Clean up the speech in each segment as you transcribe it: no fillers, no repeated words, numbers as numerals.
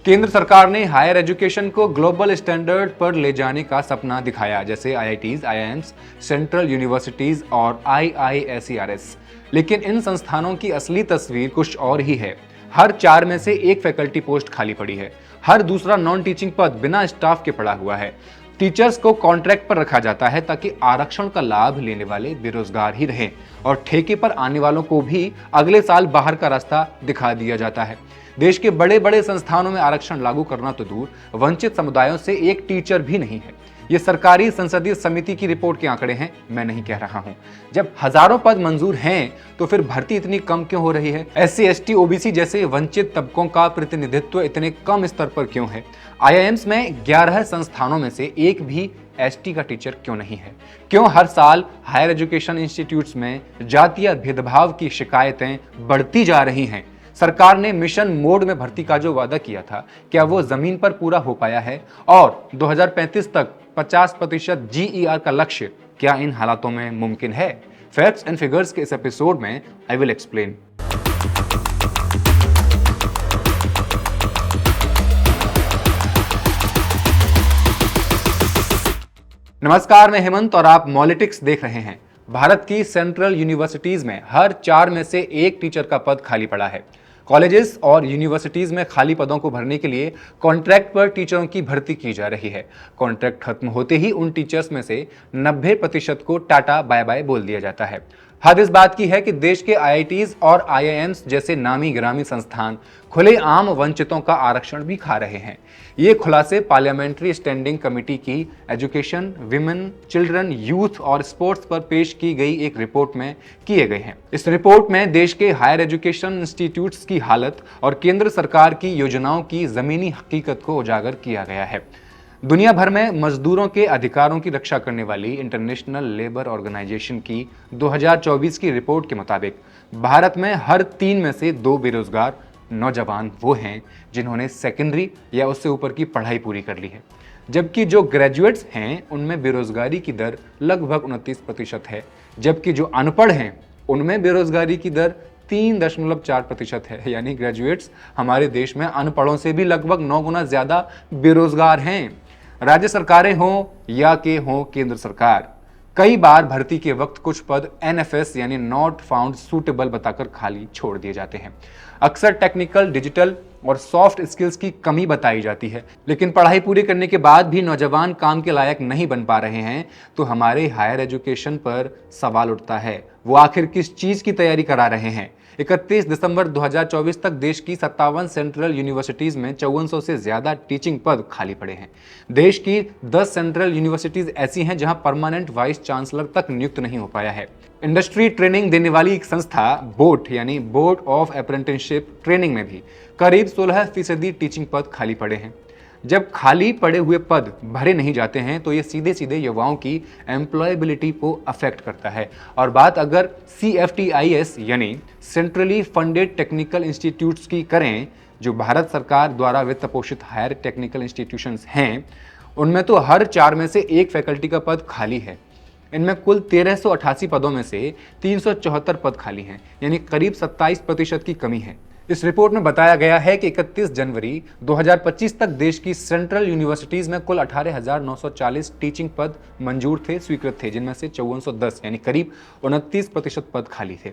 केंद्र सरकार ने हायर एजुकेशन को ग्लोबल स्टैंडर्ड पर ले जाने का सपना दिखाया, जैसे आईआईटीज, आईआईएम्स, सेंट्रल यूनिवर्सिटीज और आईआईएसईआरएस। लेकिन इन संस्थानों की असली तस्वीर कुछ और ही है। हर 4 में से एक फैकल्टी पोस्ट खाली पड़ी है। हर दूसरा नॉन टीचिंग पद बिना स्टाफ के पड़ा हुआ है। टीचर्स को कॉन्ट्रैक्ट पर रखा जाता है ताकि आरक्षण का लाभ लेने वाले बेरोजगार ही रहें और ठेके पर आने वालों को भी अगले साल बाहर का रास्ता दिखा दिया जाता है। देश के बड़े बड़े संस्थानों में आरक्षण लागू करना तो दूर, वंचित समुदायों से एक टीचर भी नहीं है। ये सरकारी संसदीय समिति की रिपोर्ट के आंकड़े हैं, मैं नहीं कह रहा हूं। जब हजारों पद मंजूर हैं तो फिर भर्ती इतनी कम क्यों हो रही है? एससी, एसटी, ओबीसी जैसे वंचित तबकों का प्रतिनिधित्व इतने कम स्तर पर क्यों है? आईआईएम्स में 11 संस्थानों में से एक भी एसटी का टीचर क्यों नहीं है? क्यों हर साल हायर एजुकेशन इंस्टीट्यूट्स में जातीय भेदभाव की शिकायतें बढ़ती जा रही हैं? सरकार ने मिशन मोड में भर्ती का जो वादा किया था, क्या वो जमीन पर पूरा हो पाया है? और 2035 तक 50% जीईआर का लक्ष्य क्या इन हालातों में मुमकिन है? फैक्ट्स एंड फिगर्स के इस एपिसोड में आई विल एक्सप्लेन। नमस्कार, मैं हेमंत और आप मॉलिटिक्स देख रहे हैं। भारत की सेंट्रल यूनिवर्सिटीज में हर 4 में से एक टीचर का पद खाली पड़ा है। कॉलेजेस और यूनिवर्सिटीज में खाली पदों को भरने के लिए कॉन्ट्रैक्ट पर टीचरों की भर्ती की जा रही है। कॉन्ट्रैक्ट खत्म होते ही उन टीचर्स में से 90% को टाटा बाय बाय बोल दिया जाता है। हद इस बात की है कि देश के आईआईटीज और आईआईएम्स जैसे नामी गिरामी संस्थान खुलेआम वंचितों का आरक्षण भी खा रहे हैं। ये खुलासे पार्लियामेंट्री स्टैंडिंग कमेटी की एजुकेशन, विमेन, चिल्ड्रन, यूथ और स्पोर्ट्स पर पेश की गई एक रिपोर्ट में किए गए हैं। इस रिपोर्ट में देश के हायर एजुकेशन इंस्टीट्यूट्स की हालत और केंद्र सरकार की योजनाओं की जमीनी हकीकत को उजागर किया गया है। दुनिया भर में मजदूरों के अधिकारों की रक्षा करने वाली इंटरनेशनल लेबर ऑर्गेनाइजेशन की 2024 की रिपोर्ट के मुताबिक भारत में हर 3 में से 2 बेरोजगार नौजवान वो हैं जिन्होंने सेकेंडरी या उससे ऊपर की पढ़ाई पूरी कर ली है, जबकि जो ग्रेजुएट्स हैं उनमें बेरोजगारी की दर लगभग 29% है, जबकि जो अनपढ़ हैं उनमें बेरोजगारी की दर 3.4% है। यानी ग्रेजुएट्स हमारे देश में अनपढ़ों से भी लगभग 9 गुना ज्यादा बेरोजगार हैं। राज्य सरकारें हों या के हों केंद्र सरकार, कई बार भर्ती के वक्त कुछ पद एनएफएस यानी नॉट फाउंड सूटेबल बताकर खाली छोड़ दिए जाते हैं। अक्सर टेक्निकल, डिजिटल और सॉफ्ट स्किल्स की कमी बताई जाती है, लेकिन पढ़ाई पूरी करने के बाद भी नौजवान काम के लायक नहीं बन पा रहे हैं। तो हमारे हायर एजुकेशन पर सवाल उठता है, वो आखिर किस चीज की तैयारी करा रहे हैं? 31 दिसंबर 2024 तक देश की 57 सेंट्रल यूनिवर्सिटीज में 5400 से ज्यादा टीचिंग पद खाली पड़े हैं। देश की 10 सेंट्रल यूनिवर्सिटीज ऐसी हैं जहां परमानेंट वाइस चांसलर तक नियुक्त नहीं हो पाया है। इंडस्ट्री ट्रेनिंग देने वाली एक संस्था बोट यानी बोर्ड ऑफ अप्रेंटिसशिप ट्रेनिंग में भी करीब 16% टीचिंग पद खाली पड़े हैं। जब खाली पड़े हुए पद भरे नहीं जाते हैं तो ये सीधे सीधे युवाओं की एम्प्लॉयबिलिटी को अफेक्ट करता है। और बात अगर CFTIS यानी सेंट्रली फंडेड टेक्निकल इंस्टीट्यूट्स की करें, जो भारत सरकार द्वारा वित्त पोषित हायर टेक्निकल इंस्टीट्यूशंस हैं, उनमें तो हर 4 में से एक फैकल्टी का पद खाली है। इनमें कुल 1388 पदों में से 374 पद खाली हैं, यानी करीब 27% की कमी है। इस रिपोर्ट में बताया गया है कि 31 जनवरी 2025 तक देश की सेंट्रल यूनिवर्सिटीज में कुल 18,940 टीचिंग पद मंजूर थे, स्वीकृत थे, जिनमें से 5410 यानी करीब 29% पद खाली थे।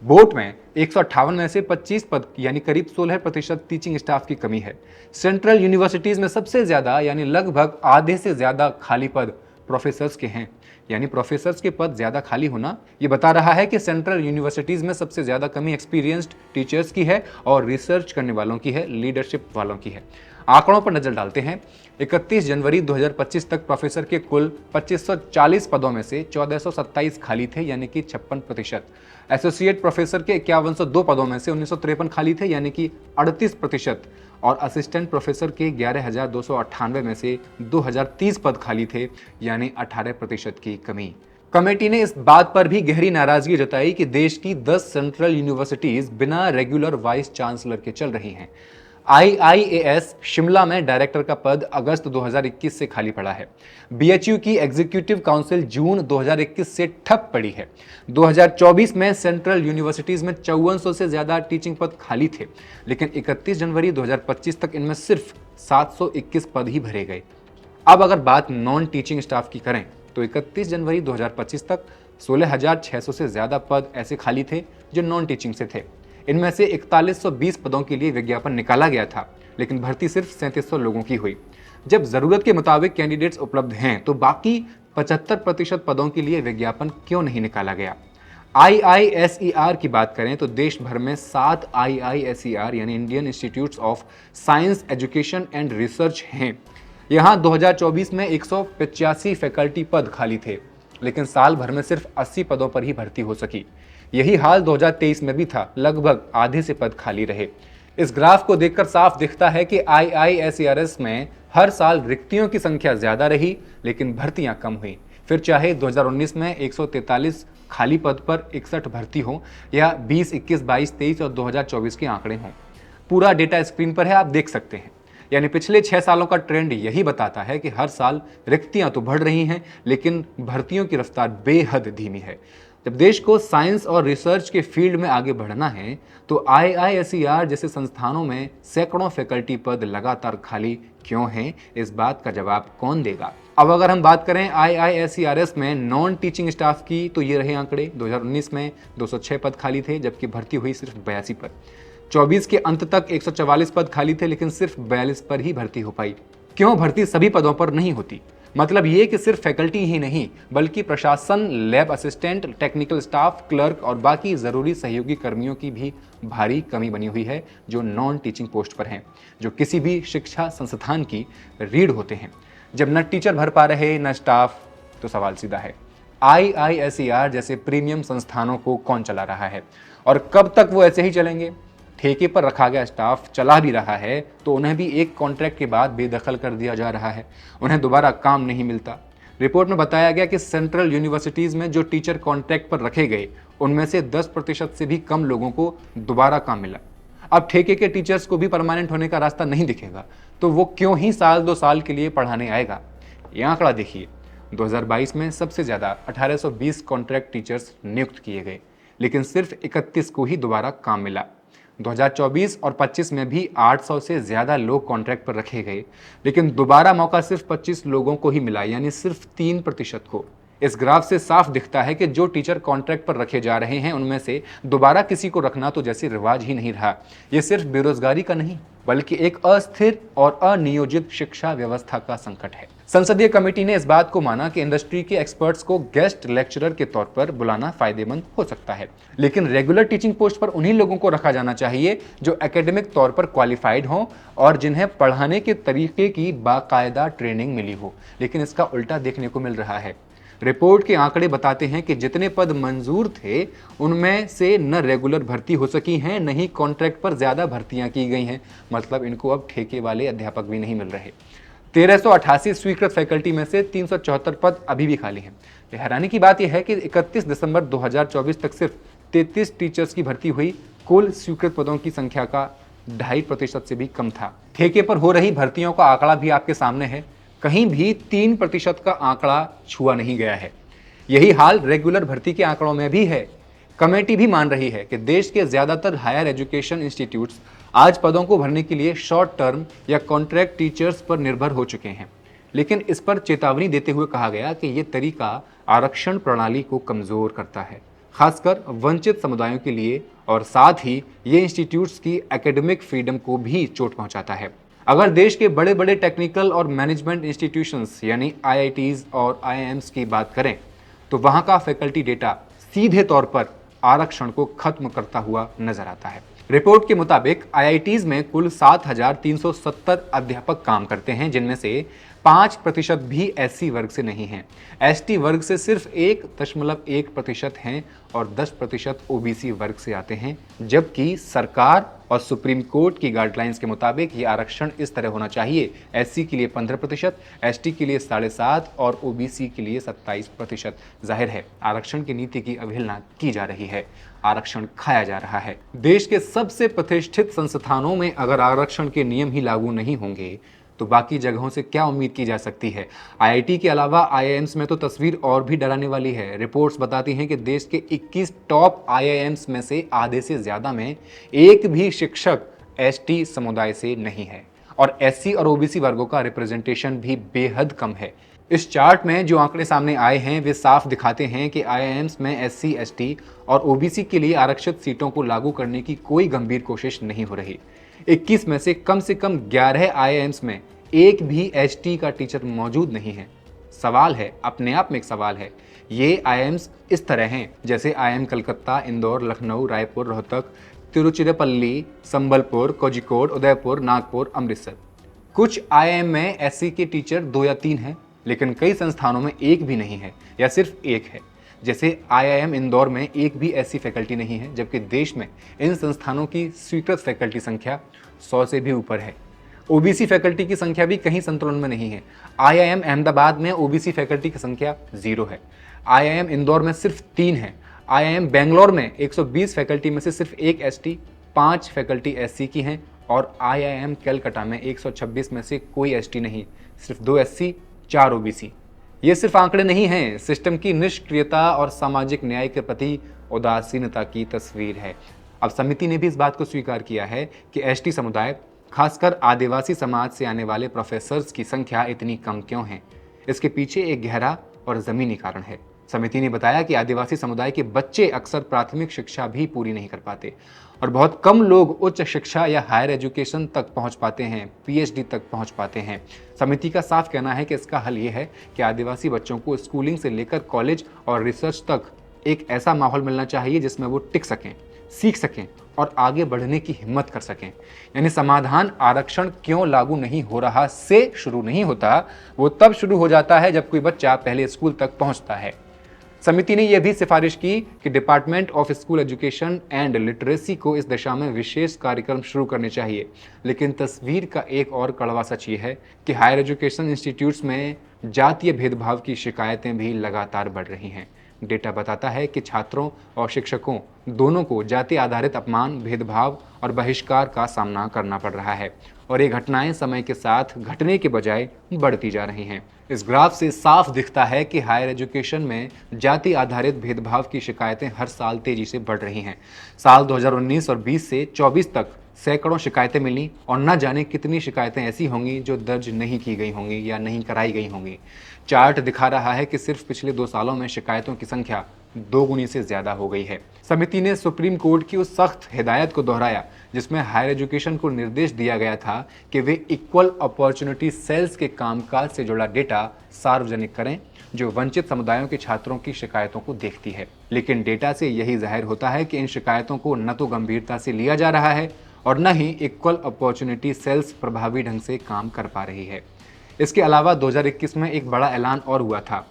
बोर्ड में 158 में से 25 पद यानी करीब 16% टीचिंग स्टाफ की कमी है। सेंट्रल यूनिवर्सिटीज में सबसे ज्यादा यानी लगभग आधे से ज्यादा खाली पद प्रोफेसर्स के हैं। यानी प्रोफेसर्स के पद ज्यादा खाली होना ये बता रहा है कि सेंट्रल यूनिवर्सिटीज में सबसे ज्यादा कमी एक्सपीरियंस्ड टीचर्स की है और रिसर्च करने वालों की है, लीडरशिप वालों की है। आंकड़ों पर नजर डालते हैं। 31 जनवरी 2025 तक प्रोफेसर के कुल 2540 पदों में से 1427 खाली थे, यानी कि 56%। एसोसिएट प्रोफेसर के 5102 पदों में से 1953 खाली थे, यानी कि 38%। और असिस्टेंट प्रोफेसर के 11,298 में से 2030 पद खाली थे, यानी 18% की कमी। कमेटी ने इस बात पर भी गहरी नाराजगी जताई कि देश की 10 सेंट्रल यूनिवर्सिटीज बिना रेगुलर वाइस चांसलर के चल रही हैं। IIAS शिमला में डायरेक्टर का पद अगस्त 2021 से खाली पड़ा है। BHU की एग्जीक्यूटिव काउंसिल जून 2021 से ठप पड़ी है। 2024 में सेंट्रल यूनिवर्सिटीज में 5400 से ज्यादा टीचिंग पद खाली थे, लेकिन 31 जनवरी 2025 तक इनमें सिर्फ 721 पद ही भरे गए। अब अगर बात नॉन टीचिंग स्टाफ की करें तो 31 जनवरी 2025 तक 16,600 से ज्यादा पद ऐसे खाली थे जो नॉन टीचिंग से थे। इनमें से 4120 पदों के लिए विज्ञापन निकाला गया था, लेकिन भर्ती सिर्फ 3700 लोगों की हुई। जब जरूरत के मुताबिक कैंडिडेट्स उपलब्ध हैं तो बाकी 75% पदों के लिए विज्ञापन क्यों नहीं निकाला गया? IISER की बात करें तो देश भर में 7 IISER यानी Indian institutes of science education and research हैं। यहाँ 2024 में 185 फैकल्टी पद खाली थे, लेकिन साल भर में सिर्फ 80 पदों पर ही भर्ती हो सकी। यही हाल 2023 में भी था, लगभग आधे से पद खाली रहे। इस ग्राफ को देखकर साफ दिखता है कि IISERS में हर साल रिक्तियों की संख्या ज्यादा रही, लेकिन भर्तियां कम हुई। फिर चाहे 2019 में 143 खाली पद पर 61 भर्ती हो या 20, 21, 22, 23 और 2024 के आंकड़े हों। पूरा डेटा स्क्रीन पर है, आप देख सकते हैं। यानी पिछले 6 सालों का ट्रेंड यही बताता है कि हर साल रिक्तियां तो बढ़ रही हैं, लेकिन भर्तियों की रफ्तार बेहद धीमी है। जब देश को साइंस और रिसर्च के फील्ड में आगे बढ़ना है तो IISER जैसे संस्थानों में सैकड़ों फैकल्टी पद लगातार खाली क्यों हैं, इस बात का जवाब कौन देगा? अब अगर हम बात करें IISERS में नॉन टीचिंग स्टाफ की तो ये रहे आंकड़े। 2019 में 206 पद खाली थे, जबकि भर्ती हुई सिर्फ 82 पद। 24 के अंत तक 144 पद खाली थे, लेकिन सिर्फ 42 पर ही भर्ती हो पाई। क्यों भर्ती सभी पदों पर नहीं होती? मतलब ये कि सिर्फ फैकल्टी ही नहीं, बल्कि प्रशासन, lab assistant, technical staff, clerk और बाकी जरूरी सहयोगी कर्मियों की भी भारी कमी बनी हुई है, जो नॉन टीचिंग पोस्ट पर हैं, जो किसी भी शिक्षा संस्थान की रीढ़ होते हैं। जब न टीचर भर पा रहे न स्टाफ, तो सवाल सीधा है, IISER जैसे प्रीमियम संस्थानों को कौन चला रहा है और कब तक वो ऐसे ही चलेंगे? ठेके पर रखा गया स्टाफ चला भी रहा है तो उन्हें भी एक कॉन्ट्रैक्ट के बाद बेदखल कर दिया जा रहा है, उन्हें दोबारा काम नहीं मिलता। रिपोर्ट में बताया गया कि सेंट्रल यूनिवर्सिटीज में जो टीचर कॉन्ट्रैक्ट पर रखे गए उनमें से 10% से भी कम लोगों को दोबारा काम मिला। अब ठेके के टीचर्स को भी परमानेंट होने का रास्ता नहीं दिखेगा तो वो क्यों ही साल 2 साल के लिए पढ़ाने आएगा? ये आंकड़ा देखिए, 2022 में सबसे ज्यादा 1820 कॉन्ट्रैक्ट टीचर्स नियुक्त किए गए, लेकिन सिर्फ 31 को ही दोबारा काम मिला। 2024 और 25 में भी 800 से ज्यादा लोग कॉन्ट्रैक्ट पर रखे गए, लेकिन दोबारा मौका सिर्फ 25 लोगों को ही मिला, यानी सिर्फ 3% को। इस ग्राफ से साफ दिखता है कि जो टीचर कॉन्ट्रैक्ट पर रखे जा रहे हैं उनमें से दोबारा किसी को रखना तो जैसे रिवाज ही नहीं रहा। ये सिर्फ बेरोजगारी का नहीं, बल्कि एक अस्थिर और अनियोजित शिक्षा व्यवस्था का संकट है। संसदीय कमेटी ने इस बात को माना कि इंडस्ट्री के एक्सपर्ट्स को गेस्ट लेक्चरर के तौर पर बुलाना फायदेमंद हो सकता है, लेकिन रेगुलर टीचिंग पोस्ट पर उन्हीं लोगों को रखा जाना चाहिए जो एकेडमिक तौर पर क्वालिफाइड हों और जिन्हें पढ़ाने के तरीके की बाकायदा ट्रेनिंग मिली हो। लेकिन इसका उल्टा देखने को मिल रहा है। रिपोर्ट के आंकड़े बताते हैं कि जितने पद मंजूर थे उनमें से न रेगुलर भर्ती हो सकी हैं, न ही कॉन्ट्रैक्ट पर ज्यादा भर्तियां की गई हैं। मतलब इनको अब ठेके वाले अध्यापक भी नहीं मिल रहे। 1388 स्वीकृत फैकल्टी में से 374 पद अभी भी खाली हैं। हैरानी की बात यह है कि 31 दिसंबर 2024 तक सिर्फ 33 टीचर्स की भर्ती हुई, कुल स्वीकृत पदों की संख्या का 2.5% से भी कम था। ठेके पर हो रही भर्तियों का आंकड़ा भी आपके सामने है, कहीं भी 3% का आंकड़ा छुआ नहीं गया है। यही हाल रेगुलर भर्ती के आंकड़ों में भी है। कमेटी भी मान रही है कि देश के ज्यादातर हायर एजुकेशन इंस्टीट्यूट्स आज पदों को भरने के लिए शॉर्ट टर्म या कॉन्ट्रैक्ट टीचर्स पर निर्भर हो चुके हैं। लेकिन इस पर चेतावनी देते हुए कहा गया कि यह तरीका आरक्षण प्रणाली को कमजोर करता है, खासकर वंचित समुदायों के लिए, और साथ ही ये इंस्टीट्यूट्स की एकेडमिक फ्रीडम को भी चोट पहुंचाता है। अगर देश के बड़े बड़े टेक्निकल और मैनेजमेंट इंस्टीट्यूशंस यानी IITs और IIMs की बात करें तो वहां का फैकल्टी डेटा सीधे तौर पर आरक्षण को खत्म करता हुआ नजर आता है। रिपोर्ट के मुताबिक IITs में कुल 7,370 अध्यापक काम करते हैं, जिनमें से 5% भी एससी वर्ग से नहीं हैं। एसटी वर्ग से सिर्फ 1.1% हैं और 10% ओबीसी वर्ग से आते हैं, जबकि सरकार और सुप्रीम कोर्ट की गाइडलाइंस के मुताबिक ये आरक्षण इस तरह होना चाहिए: एससी के लिए 15%, एसटी के लिए 7.5% और ओबीसी के लिए 27%। जाहिर है आरक्षण की नीति की अवहेलना की जा रही है, आरक्षण खाया जा रहा है। देश के सबसे प्रतिष्ठित संस्थानों में अगर आरक्षण के नियम ही लागू नहीं होंगे तो बाकी जगहों से क्या उम्मीद की जा सकती है। आईआईटी के अलावा आईआईएम्स में तो तस्वीर और भी डराने वाली है। रिपोर्ट्स बताती हैं कि देश के 21 टॉप आईआईएम्स में से आधे से ज्यादा में एक भी शिक्षक एसटी समुदाय से नहीं है और एससी और ओबीसी वर्गों का रिप्रेजेंटेशन भी बेहद कम है। इस चार्ट में जो आंकड़े सामने आए हैं वे साफ दिखाते हैं कि आईआईएम्स में एससी, एसटी और ओबीसी के लिए आरक्षित सीटों को लागू करने की कोई गंभीर कोशिश नहीं हो रही। 21 में से कम 11 आईआईएम्स में एक भी एसटी का टीचर मौजूद नहीं है। सवाल है, अपने आप में एक सवाल है। ये आईआईएम्स इस तरह हैं जैसे आईआईएम कलकत्ता, इंदौर, लखनऊ, रायपुर, रोहतक, तिरुचिरापल्ली, संबलपुर, कोझिकोड, उदयपुर, नागपुर, अमृतसर। कुछ आईआईएम में एससी के टीचर 2 या 3 हैं, लेकिन कई संस्थानों में एक भी नहीं है या सिर्फ एक है। जैसे आईआईएम इंदौर में एक भी ऐसी फैकल्टी नहीं है, जबकि देश में इन संस्थानों की स्वीकृत फैकल्टी संख्या 100 से भी ऊपर है। ओबीसी फैकल्टी की संख्या भी कहीं संतुलन में नहीं है। आईआईएम अहमदाबाद में ओबीसी फैकल्टी की संख्या 0 है। आईआईएम इंदौर में सिर्फ 3 है। आईआईएम बेंगलोर में 120 फैकल्टी में से सिर्फ 1 एसटी, 5 फैकल्टी एससी की हैं और आईआईएम कलकत्ता में 126 में से कोई एसटी नहीं, सिर्फ 2 एससी, 4 ओबीसी। ये सिर्फ आंकड़े नहीं हैं, सिस्टम की निष्क्रियता और सामाजिक न्याय के प्रति उदासीनता की तस्वीर है। अब समिति ने भी इस बात को स्वीकार किया है कि एसटी समुदाय, खासकर आदिवासी समाज से आने वाले प्रोफेसर्स की संख्या इतनी कम क्यों है। इसके पीछे एक गहरा और जमीनी कारण है। समिति ने बताया कि आदिवासी समुदाय के बच्चे अक्सर प्राथमिक शिक्षा भी पूरी नहीं कर पाते और बहुत कम लोग उच्च शिक्षा या हायर एजुकेशन तक पहुंच पाते हैं, पीएचडी तक पहुंच पाते हैं। समिति का साफ कहना है कि इसका हल ये है कि आदिवासी बच्चों को स्कूलिंग से लेकर कॉलेज और रिसर्च तक एक ऐसा माहौल मिलना चाहिए जिसमें वो टिक सकें, सीख सकें और आगे बढ़ने की हिम्मत कर सकें। यानी समाधान आरक्षण क्यों लागू नहीं हो रहा से शुरू नहीं होता, वो तब शुरू हो जाता है जब कोई बच्चा पहले स्कूल तक पहुंचता है। समिति ने यह भी सिफारिश की कि department of school education and literacy को इस दिशा में विशेष कार्यक्रम शुरू करने चाहिए। लेकिन तस्वीर का एक और कड़वा सच ये है कि हायर एजुकेशन इंस्टीट्यूट्स में जातीय भेदभाव की शिकायतें भी लगातार बढ़ रही हैं। डेटा बताता है कि छात्रों और शिक्षकों दोनों को जाति आधारित अपमान, भेदभाव और बहिष्कार का सामना करना पड़ रहा है और ये घटनाएं समय के साथ घटने के बजाय बढ़ती जा रही हैं। इस ग्राफ से साफ दिखता है कि हायर एजुकेशन में जाति आधारित भेदभाव की शिकायतें हर साल तेजी से बढ़ रही हैं। साल 2019 और 20 से 24 तक सैकड़ों शिकायतें मिली और न जाने कितनी शिकायतें ऐसी होंगी जो दर्ज नहीं की गई होंगी या नहीं कराई गई होंगी। चार्ट दिखा रहा है कि सिर्फ पिछले 2 सालों में शिकायतों की संख्या 2 गुनी से ज्यादा हो गई है। समिति ने सुप्रीम कोर्ट की उस सख्त हिदायत को दोहराया जिसमें हायर एजुकेशन को निर्देश दिया गया था कि वे इक्वल अपॉर्चुनिटी सेल्स के कामकाज से जुड़ा डेटा सार्वजनिक करें जो वंचित समुदायों के छात्रों की शिकायतों को देखती है। लेकिन डेटा से यही जाहिर होता है कि इन शिकायतों को न तो गंभीरता से लिया जा रहा है और न ही इक्वल अपॉर्चुनिटी सेल्स प्रभावी ढंग से काम कर पा रही है। इसके अलावा 2021 में एक बड़ा ऐलान और हुआ था।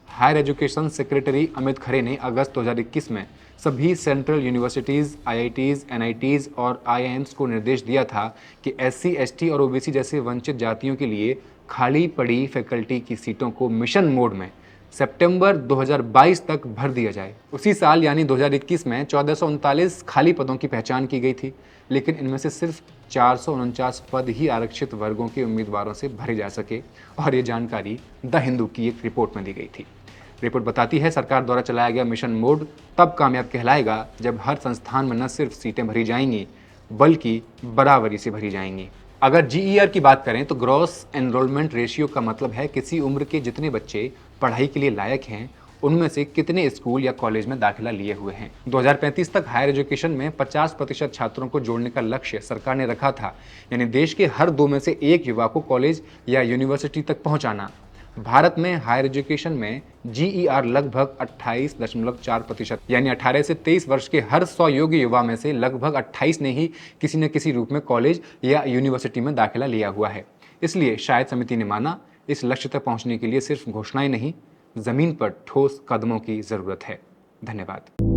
Higher education secretary Amit Khare ने अगस्त 2021 में सभी सेंट्रल यूनिवर्सिटीज़, आईआईटीज़, एनआईटीज़ और आईआईएम्स को निर्देश दिया था कि एससी, एसटी और ओबीसी जैसे वंचित जातियों के लिए खाली पड़ी फैकल्टी की सीटों को मिशन मोड में सितंबर 2022 तक भर दिया जाए। उसी साल यानी 2021 में 1439 खाली पदों की पहचान की गई थी, लेकिन इनमें से सिर्फ 449 पद ही आरक्षित वर्गों के उम्मीदवारों से भरे जा सके और ये जानकारी द हिंदू की एक रिपोर्ट में दी गई थी। रिपोर्ट बताती है सरकार द्वारा चलाया गया मिशन मोड तब कामयाब कहलाएगा जब हर संस्थान में न सिर्फ सीटें भरी जाएंगी बल्कि बराबरी से भरी जाएंगी। अगर जीईआर की बात करें तो ग्रॉस एनरोलमेंट रेशियो का मतलब है किसी उम्र के जितने बच्चे पढ़ाई के लिए लायक हैं उनमें से कितने स्कूल या कॉलेज में दाखिला लिए हुए हैं। 2035 तक हायर एजुकेशन में 50% छात्रों को जोड़ने का लक्ष्य सरकार ने रखा था, यानी देश के हर 2 में से 1 युवा को कॉलेज या यूनिवर्सिटी तक पहुंचाना। भारत में हायर एजुकेशन में जीईआर लगभग 28.4%, यानी 18 से 23 वर्ष के हर 100 योग्य युवा में से लगभग 28 ने ही किसी न किसी रूप में कॉलेज या यूनिवर्सिटी में दाखिला लिया हुआ है। इसलिए शायद समिति ने माना इस लक्ष्य तक पहुंचने के लिए सिर्फ घोषणाएं नहीं, जमीन पर ठोस कदमों की जरूरत है। धन्यवाद।